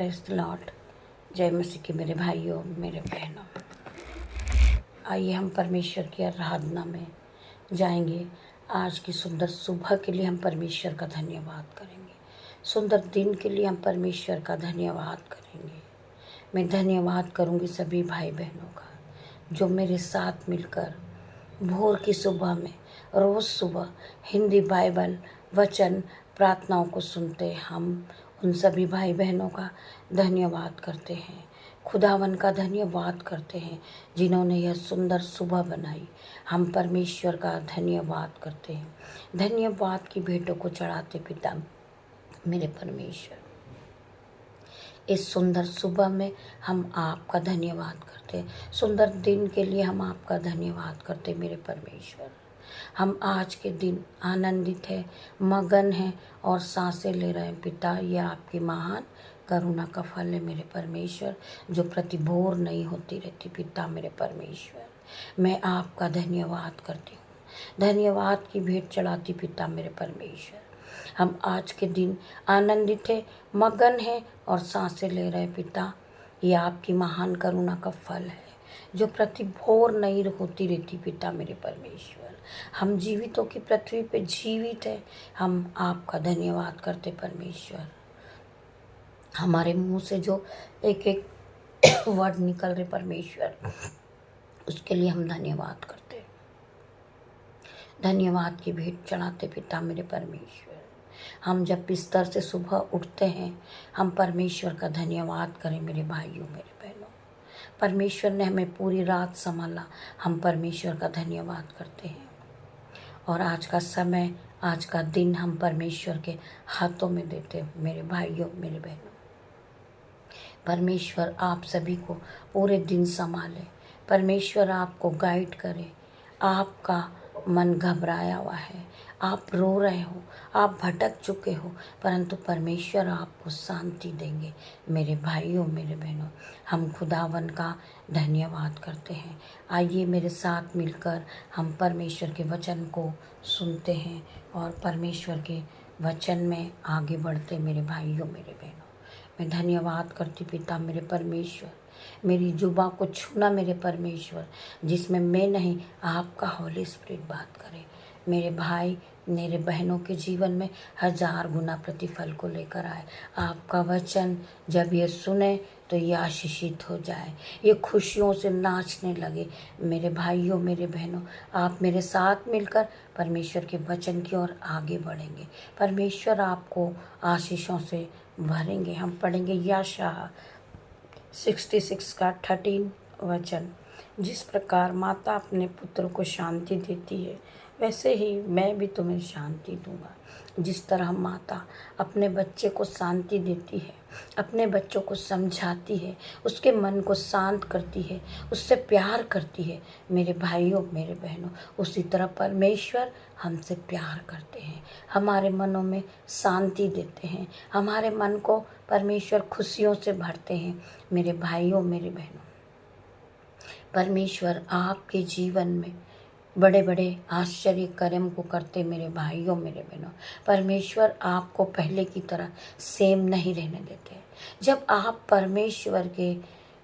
Praise the Lord. जय मसीह के मेरे भाइयों, मेरे बहनों, आइए हम परमेश्वर की आराधना में जाएंगे। आज की सुंदर सुबह के लिए हम परमेश्वर का धन्यवाद करेंगे। सुंदर दिन के लिए हम परमेश्वर का धन्यवाद करेंगे। मैं धन्यवाद करूंगी सभी भाई बहनों का जो मेरे साथ मिलकर भोर की सुबह में रोज़ सुबह हिंदी बाइबल वचन प्रार्थनाओं को सुनते। हम उन सभी भाई बहनों का धन्यवाद करते हैं, खुदावन का धन्यवाद करते हैं जिन्होंने यह सुंदर सुबह बनाई। हम परमेश्वर का धन्यवाद करते हैं। धन्यवाद की भेंटों को चढ़ाते पिता मेरे परमेश्वर, इस सुंदर सुबह में हम आपका धन्यवाद करते हैं। सुंदर दिन के लिए हम आपका धन्यवाद करते मेरे परमेश्वर। हम आज के दिन आनंदित हैं, मगन हैं और सांसें ले रहे हैं पिता। यह आपकी महान करुणा का फल है मेरे परमेश्वर, जो प्रतिभोर नहीं होती रहती पिता मेरे परमेश्वर। मैं आपका धन्यवाद करती हूँ, धन्यवाद की भेंट चढ़ाती पिता मेरे परमेश्वर। हम आज के दिन आनंदित है, मगन है और सांसें ले रहे पिता। ये आपकी महान करुणा का फल है जो प्रतिभोर नहीं होती रहती पिता मेरे परमेश्वर। हम जीवितों की पृथ्वी पे जीवित है, हम आपका धन्यवाद करते परमेश्वर। हमारे मुंह से जो एक एक वर्ड निकल रहे परमेश्वर, उसके लिए हम धन्यवाद करते, धन्यवाद की भेंट चढ़ाते पिता मेरे परमेश्वर। हम जब बिस्तर से सुबह उठते हैं, हम परमेश्वर का धन्यवाद करें मेरे भाइयों मेरे बहनों। परमेश्वर ने हमें पूरी रात संभाला, हम परमेश्वर का धन्यवाद करते हैं। और आज का समय, आज का दिन हम परमेश्वर के हाथों में देते हैं मेरे भाइयों मेरे बहनों। परमेश्वर आप सभी को पूरे दिन संभाले, परमेश्वर आपको गाइड करे। आपका मन घबराया हुआ है, आप रो रहे हो, आप भटक चुके हो, परंतु परमेश्वर आपको शांति देंगे मेरे भाइयों मेरे बहनों। हम खुदावन का धन्यवाद करते हैं। आइए मेरे साथ मिलकर हम परमेश्वर के वचन को सुनते हैं और परमेश्वर के वचन में आगे बढ़ते मेरे भाइयों मेरे बहनों। मैं धन्यवाद करती पिता मेरे परमेश्वर, मेरी जुबां को छूना मेरे परमेश्वर, जिसमें मैं नहीं आपका होली स्पिरिट बात करे। मेरे भाई मेरे बहनों के जीवन में 1000 गुना प्रतिफल को लेकर आए। आपका वचन जब ये सुने तो ये आशीषित हो जाए, ये खुशियों से नाचने लगे मेरे भाइयों मेरे बहनों। आप मेरे साथ मिलकर परमेश्वर के वचन की ओर आगे बढ़ेंगे, परमेश्वर आपको आशीषों से भरेंगे। हम पढ़ेंगे यशायाह 66 का 13 वचन। जिस प्रकार माता अपने पुत्र को शांति देती है, वैसे ही मैं भी तुम्हें शांति दूंगा। जिस तरह माता अपने बच्चे को शांति देती है, अपने बच्चों को समझाती है, उसके मन को शांत करती है, उससे प्यार करती है मेरे भाइयों मेरे बहनों, उसी तरह परमेश्वर हमसे प्यार करते हैं, हमारे मनों में शांति देते हैं, हमारे मन को परमेश्वर खुशियों से भरते हैं मेरे भाइयों मेरे बहनों। परमेश्वर आपके जीवन में बड़े बड़े आश्चर्य कर्म को करते मेरे भाइयों मेरे बहनों। परमेश्वर आपको पहले की तरह सेम नहीं रहने देते। जब आप परमेश्वर के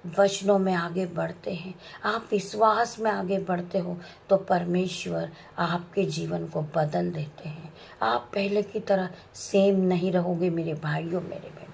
वचनों में आगे बढ़ते हैं, आप विश्वास में आगे बढ़ते हो, तो परमेश्वर आपके जीवन को बदल देते हैं। आप पहले की तरह सेम नहीं रहोगे मेरे भाइयों मेरे बहनों।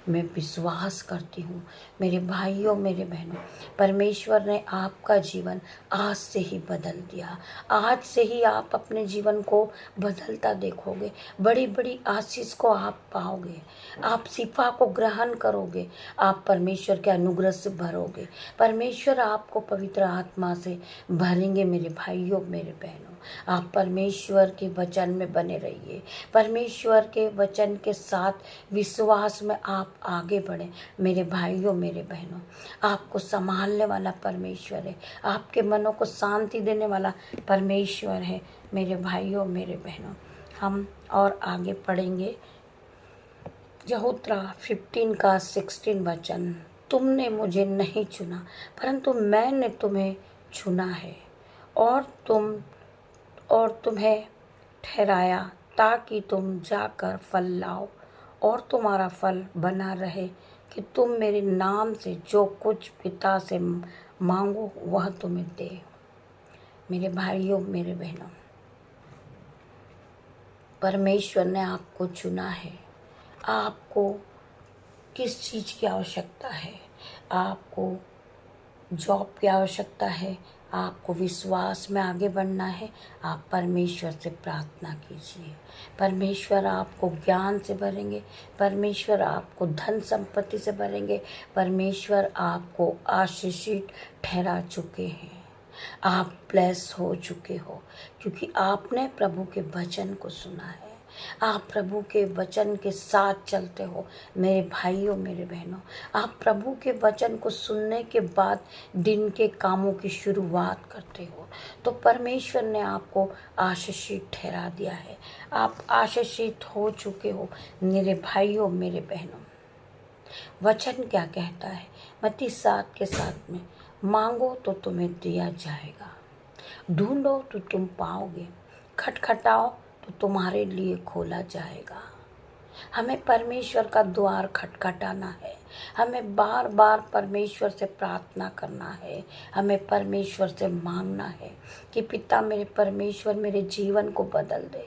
मैं विश्वास करती हूँ मेरे भाइयों मेरे बहनों, परमेश्वर ने आपका जीवन आज से ही बदल दिया। आज से ही आप अपने जीवन को बदलता देखोगे, बड़ी बड़ी आशीष को आप पाओगे, आप शिफा को ग्रहण करोगे, आप परमेश्वर के अनुग्रह से भरोगे, परमेश्वर आपको पवित्र आत्मा से भरेंगे मेरे भाइयों मेरे बहनों। आप परमेश्वर के वचन में बने रहिए, परमेश्वर के वचन के साथ विश्वास में आप आगे बढ़े मेरे भाइयों मेरे बहनों। आपको संभालने वाला परमेश्वर है, आपके मनों को शांति देने वाला परमेश्वर है मेरे भाइयों मेरे बहनों। हम और आगे पढ़ेंगे यहूदा 15 का 16 वचन। तुमने मुझे नहीं चुना, परंतु मैंने तुम्हें चुना है और तुम्हें ठहराया, ताकि तुम जाकर फल लाओ और तुम्हारा फल बना रहे कि तुम मेरे नाम से जो कुछ पिता से मांगो वह तुम्हें दे। मेरे भाइयों, मेरे बहनों, परमेश्वर ने आपको चुना है। आपको किस चीज़ की आवश्यकता है? आपको जॉब की आवश्यकता है, आपको विश्वास में आगे बढ़ना है, आप परमेश्वर से प्रार्थना कीजिए। परमेश्वर आपको ज्ञान से भरेंगे, परमेश्वर आपको धन संपत्ति से भरेंगे, परमेश्वर आपको आशीषित ठहरा चुके हैं। आप ब्लेस हो चुके हो क्योंकि आपने प्रभु के वचन को सुना है। आप प्रभु के वचन के साथ चलते हो। मेरे भाइयों, मेरे बहनों, आप प्रभु के वचन को सुनने के बाद दिन के कामों की शुरुआत करते हो तो परमेश्वर ने आपको आशीषित ठहरा दिया है। आप आशीषित हो चुके हो। मेरे भाइयों, मेरे बहनों, वचन क्या कहता है? मत्ती 7:7 में, मांगो तो तुम्हें दिया जाएगा, ढूंढो तो तुम पाओगे, खटखटाओ तो तुम्हारे लिए खोला जाएगा। हमें परमेश्वर का द्वार खटखटाना है। हमें बार बार परमेश्वर से प्रार्थना करना है। हमें परमेश्वर से मांगना है कि पिता मेरे परमेश्वर मेरे जीवन को बदल दे।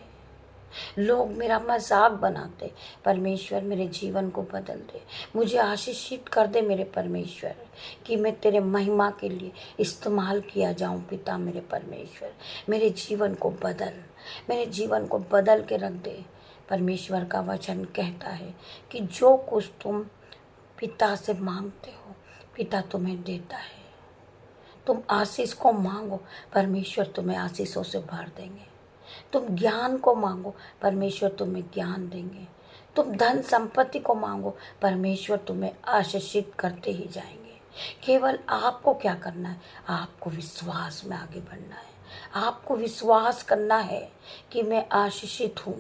लोग मेरा मजाक बनाते, परमेश्वर मेरे जीवन को बदल दे। मुझे आशीषित कर दे मेरे परमेश्वर कि मैं तेरे महिमा के लिए इस्तेमाल किया जाऊं। पिता मेरे परमेश्वर, मेरे जीवन को बदल, मेरे जीवन को बदल के रख दे। परमेश्वर का वचन कहता है कि जो कुछ तुम पिता से मांगते हो पिता तुम्हें देता है। तुम आशीष को मांगो, परमेश्वर तुम्हें आशीषों से भर देंगे। तुम ज्ञान को मांगो, परमेश्वर तुम्हें ज्ञान देंगे। तुम धन संपत्ति को मांगो, परमेश्वर तुम्हें आशीषित करते ही जाएंगे। केवल आपको क्या करना है? आपको विश्वास में आगे बढ़ना है। आपको विश्वास करना है कि मैं आशीषित हूँ,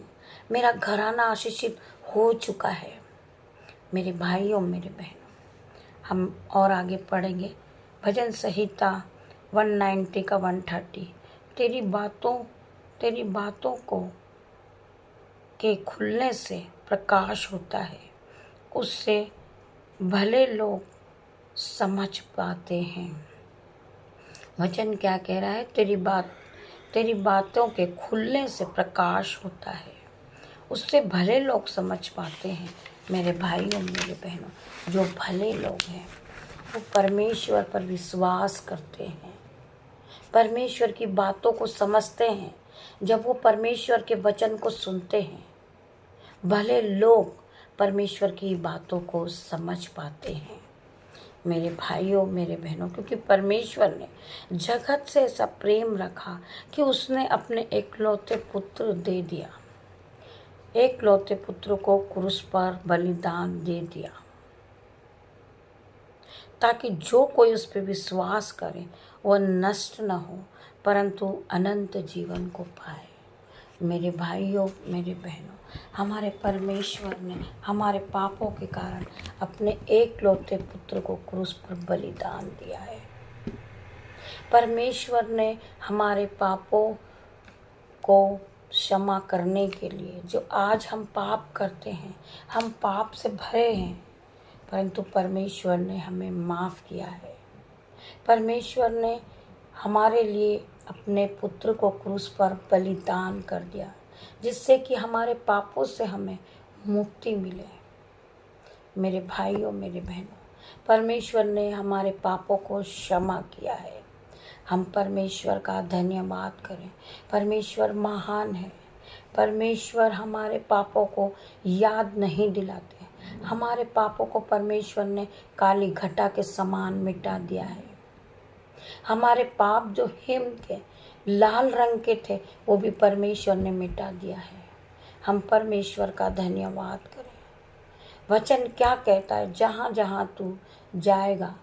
मेरा घराना आशीषित हो चुका है। मेरे भाइयों, मेरे बहनों, हम और आगे पढ़ेंगे। भजन संहिता 190 का 130, तेरी बातों को के खुलने से प्रकाश होता है, उससे भले लोग समझ पाते हैं। वचन क्या कह रहा है? तेरी बातों के खुलने से प्रकाश होता है, उससे भले लोग समझ पाते हैं। मेरे भाइयों, मेरे बहनों, जो भले लोग हैं वो परमेश्वर पर विश्वास करते हैं, परमेश्वर की बातों को समझते हैं। जब वो परमेश्वर के वचन को सुनते हैं, भले लोग परमेश्वर की बातों को समझ पाते हैं। मेरे भाइयों, मेरे बहनों, क्योंकि परमेश्वर ने जगत से ऐसा प्रेम रखा कि उसने अपने एकलौते पुत्र दे दिया, एकलौते पुत्र को क्रूस पर बलिदान दे दिया, ताकि जो कोई उस पर विश्वास करे वह नष्ट न हो परंतु अनंत जीवन को पाए। मेरे भाइयों, मेरे बहनों, हमारे परमेश्वर ने हमारे पापों के कारण अपने एकलौते पुत्र को क्रूस पर बलिदान दिया है। परमेश्वर ने हमारे पापों को क्षमा करने के लिए, जो आज हम पाप करते हैं, हम पाप से भरे हैं, परंतु परमेश्वर ने हमें माफ़ किया है। परमेश्वर ने हमारे लिए अपने पुत्र को क्रूस पर बलिदान कर दिया, जिससे कि हमारे पापों से हमें मुक्ति मिले। मेरे भाइयों, मेरे बहनों, परमेश्वर ने हमारे पापों को क्षमा किया है। हम परमेश्वर का धन्यवाद करें। परमेश्वर महान है। परमेश्वर हमारे पापों को याद नहीं दिलाते। हमारे पापों को परमेश्वर ने काली घटा के समान मिटा दिया है। हमारे पाप जो हिम थे, लाल रंग के थे, वो भी परमेश्वर ने मिटा दिया है। हम परमेश्वर का धन्यवाद करें। वचन क्या कहता है? जहाँ जहाँ तू जाएगा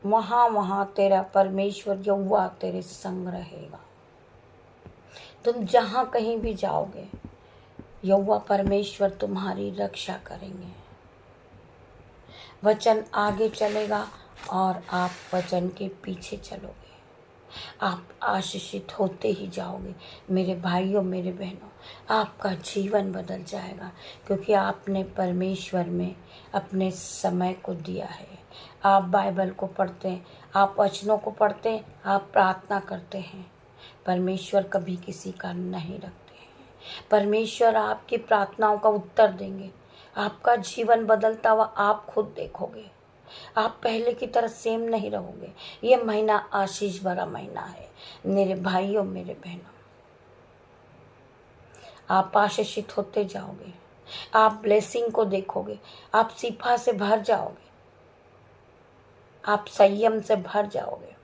वहाँ तेरा परमेश्वर यहोवा तेरे संग रहेगा। तुम जहाँ कहीं भी जाओगे, यहोवा परमेश्वर तुम्हारी रक्षा करेंगे। वचन आगे चलेगा और आप वचन के पीछे चलोगे। आप आशीषित होते ही जाओगे मेरे भाइयों, मेरे बहनों। आपका जीवन बदल जाएगा, क्योंकि आपने परमेश्वर में अपने समय को दिया है। आप बाइबल को पढ़ते हैं, आप वचनों को पढ़ते हैं, आप प्रार्थना करते हैं। परमेश्वर कभी किसी का नहीं रखते हैं। परमेश्वर आपकी प्रार्थनाओं का उत्तर देंगे। आपका जीवन बदलता हुआ आप खुद देखोगे। आप पहले की तरह सेम नहीं रहोगे। ये महीना आशीष भरा महीना है मेरे भाइयों, मेरे बहनों। आप आशीषित होते जाओगे, आप ब्लेसिंग को देखोगे, आप शिफा से भर जाओगे, आप संयम से भर जाओगे,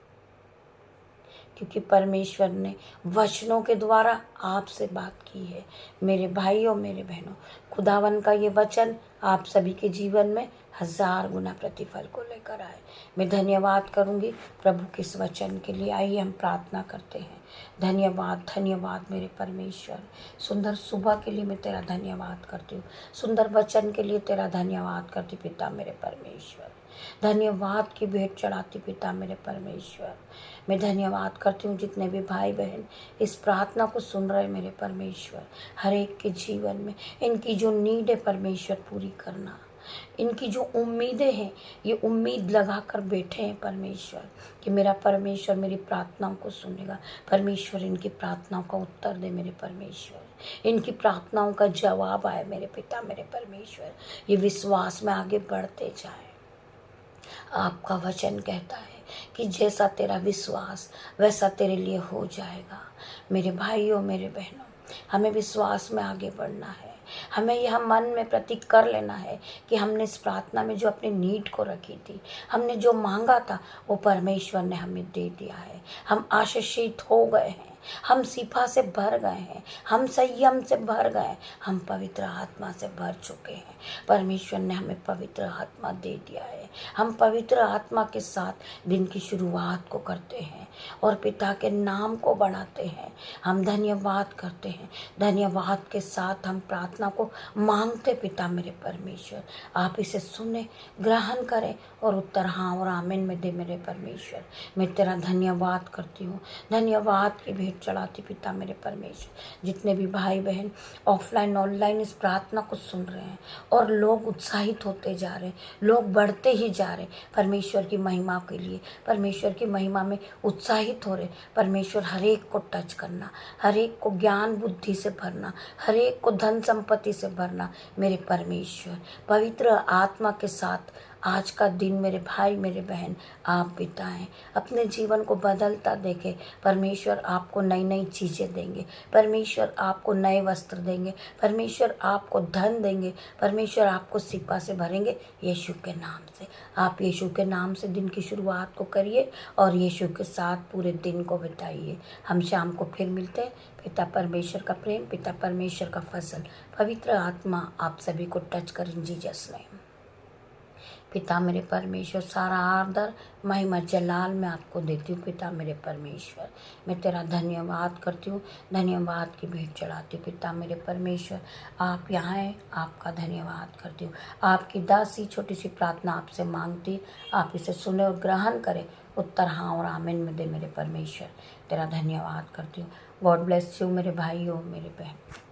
क्योंकि परमेश्वर ने वचनों के द्वारा आपसे बात की है मेरे भाइयों, मेरे बहनों। खुदावन का ये वचन आप सभी के जीवन में 1000 गुना प्रतिफल को लेकर आए। मैं धन्यवाद करूंगी प्रभु के इस वचन के लिए। आइए हम प्रार्थना करते हैं। धन्यवाद, धन्यवाद मेरे परमेश्वर। सुंदर सुबह के लिए मैं तेरा धन्यवाद करती हूँ। सुंदर वचन के लिए तेरा धन्यवाद करती पिता मेरे परमेश्वर। धन्यवाद की भेंट चढ़ाती पिता मेरे परमेश्वर। मैं धन्यवाद करती हूँ जितने भी भाई बहन इस प्रार्थना को सुन रहे मेरे परमेश्वर। हर एक के जीवन में इनकी जो नीड है परमेश्वर पूरी करना। इनकी जो उम्मीदें हैं, ये उम्मीद लगा कर बैठे हैं परमेश्वर कि मेरा परमेश्वर मेरी प्रार्थनाओं को सुनेगा। परमेश्वर इनकी प्रार्थनाओं का उत्तर दे मेरे परमेश्वर। इनकी प्रार्थनाओं का जवाब आए मेरे पिता मेरे परमेश्वर। ये विश्वास में आगे बढ़ते जाए। आपका वचन कहता है कि जैसा तेरा विश्वास वैसा तेरे लिए हो जाएगा। मेरे भाइयों, मेरे बहनों, हमें विश्वास में आगे बढ़ना है। हमें यह मन में प्रतीक कर लेना है कि हमने इस प्रार्थना में जो अपनी नीड को रखी थी, हमने जो मांगा था, वो परमेश्वर ने हमें दे दिया है। हम आशीषित हो गए हैं, हम शिफा से भर गए हैं, हम संयम से भर गए, हम पवित्र आत्मा से भर चुके हैं। परमेश्वर ने हमें पवित्र आत्मा दे दिया है। हम पवित्र आत्मा के साथ दिन की शुरुआत को करते हैं और पिता के नाम को बढ़ाते हैं। हम धन्यवाद करते हैं। धन्यवाद के साथ हम प्रार्थना को मांगते पिता मेरे परमेश्वर। आप इसे सुने, ग्रहण करें और उत्तर हाँ और आमीन में दे मेरे परमेश्वर। मैं तेरा धन्यवाद करती हूँ। धन्यवाद की भेंट चढ़ाती पिता मेरे परमेश्वर। जितने भी भाई बहन ऑफलाइन ऑनलाइन इस प्रार्थना को सुन रहे हैं और लोग उत्साहित होते जा रहे हैं, लोग बढ़ते ही जा रहे हैं परमेश्वर की महिमा के लिए, परमेश्वर की महिमा में उत्साहित हो रहे। परमेश्वर हर एक को टच करना, हर एक को ज्ञान बुद्धि से भरना, हर एक को धन संपत्ति से भरना मेरे परमेश्वर। पवित्र आत्मा के साथ आज का दिन मेरे भाई मेरे बहन आप बिताएं, अपने जीवन को बदलता देखें। परमेश्वर आपको नई नई चीज़ें देंगे, परमेश्वर आपको नए वस्त्र देंगे, परमेश्वर आपको धन देंगे, परमेश्वर आपको सिपा से भरेंगे यीशु के नाम से। आप यीशु के नाम से दिन की शुरुआत को करिए और यीशु के साथ पूरे दिन को बिताइए। हम शाम को फिर मिलते हैं। पिता परमेश्वर का प्रेम, पिता परमेश्वर का फसल, पवित्र आत्मा आप सभी को टच कर इन जीसस नेम। पिता मेरे परमेश्वर, सारा आदर महिमा जलाल मैं आपको देती हूँ पिता मेरे परमेश्वर। मैं तेरा धन्यवाद करती हूँ, धन्यवाद की भेंट चढ़ाती हूँ पिता मेरे परमेश्वर। आप यहाँ हैं, आपका धन्यवाद करती हूँ। आपकी दासी छोटी सी प्रार्थना आपसे मांगती, आप इसे सुने और ग्रहण करें। उत्तर हाँ और आमीन में दे मेरे परमेश्वर। तेरा धन्यवाद करती हूँ। गॉड ब्लेस यू मेरे भाइयों, मेरे बहन।